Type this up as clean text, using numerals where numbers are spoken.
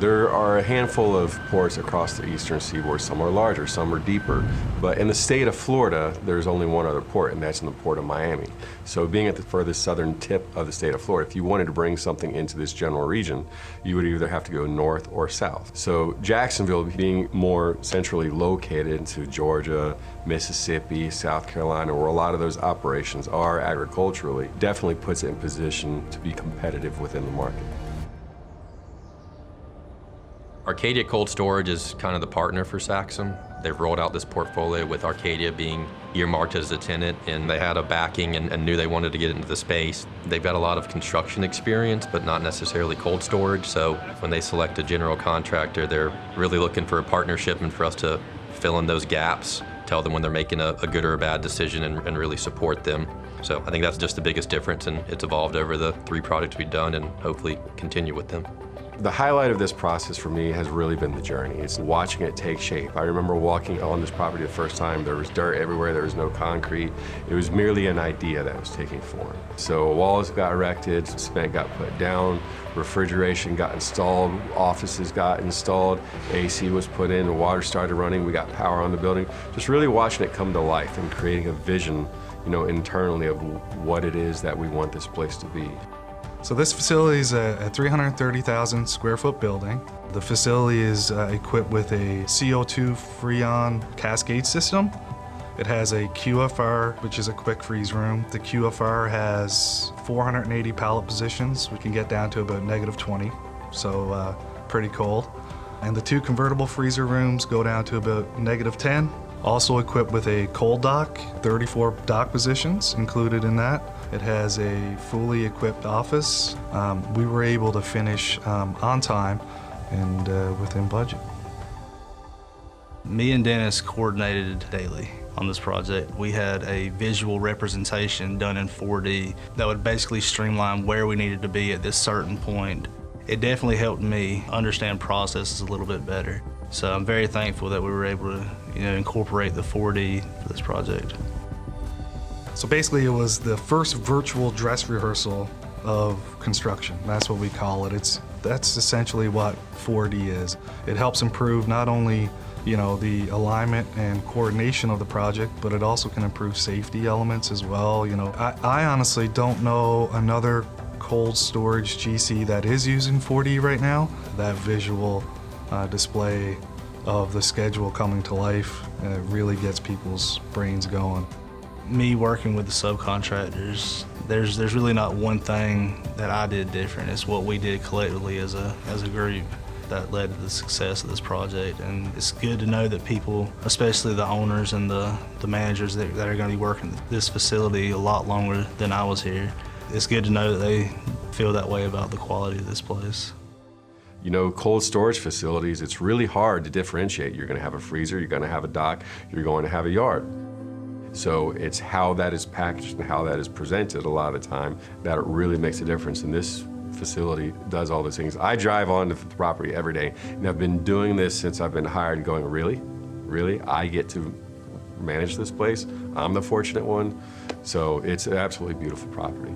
There are a handful of ports across the eastern seaboard. Some are larger, some are deeper. But in the state of Florida, there's only one other port, and that's in the port of Miami. So being at the furthest southern tip of the state of Florida, if you wanted to bring something into this general region, you would either have to go north or south. So Jacksonville, being more centrally located into Georgia, Mississippi, South Carolina, where a lot of those operations are agriculturally, definitely puts it in position to be competitive within the market. Arcadia Cold Storage is kind of the partner for Saxum. They've rolled out this portfolio with Arcadia being earmarked as a tenant, and they had a backing and knew they wanted to get into the space. They've got a lot of construction experience, but not necessarily cold storage, so when they select a general contractor, they're really looking for a partnership and for us to fill in those gaps, tell them when they're making a good or a bad decision and really support them. So I think that's just the biggest difference, and it's evolved over the 3 projects we've done and hopefully continue with them. The highlight of this process for me has really been the journey. It's watching it take shape. I remember walking on this property the first time. There was dirt everywhere, there was no concrete. It was merely an idea that was taking form. So walls got erected, cement got put down, refrigeration got installed, offices got installed, AC was put in, the water started running, we got power on the building. Just really watching it come to life and creating a vision, internally of what it is that we want this place to be. So this facility is a 330,000 square foot building. The facility is equipped with a CO2 freon cascade system. It has a QFR, which is a quick freeze room. The QFR has 480 pallet positions. We can get down to about -20, so pretty cold. And the 2 convertible freezer rooms go down to about -10. Also equipped with a cold dock, 34 dock positions included in that. It has a fully equipped office. We were able to finish on time and within budget. Me and Dennis coordinated daily on this project. We had a visual representation done in 4D that would basically streamline where we needed to be at this certain point. It definitely helped me understand processes a little bit better. So I'm very thankful that we were able to incorporate the 4D for this project. So basically it was the first virtual dress rehearsal of construction. That's what we call it. That's essentially what 4D is. It helps improve not only the alignment and coordination of the project, but it also can improve safety elements as well. I honestly don't know another cold storage GC that is using 4D right now. That visual display of the schedule coming to life really gets people's brains going. Me working with the subcontractors, there's really not one thing that I did different. It's what we did collectively as a group that led to the success of this project. And it's good to know that people, especially the owners and the managers that are going to be working at this facility a lot longer than I was here, it's good to know that they feel that way about the quality of this place. Cold storage facilities, it's really hard to differentiate. You're going to have a freezer, you're going to have a dock, you're going to have a yard. So it's how that is packaged and how that is presented a lot of the time that it really makes a difference. And this facility does all those things. I drive on the property every day, and I've been doing this since I've been hired and going, really? Really? I get to manage this place? I'm the fortunate one. So it's an absolutely beautiful property.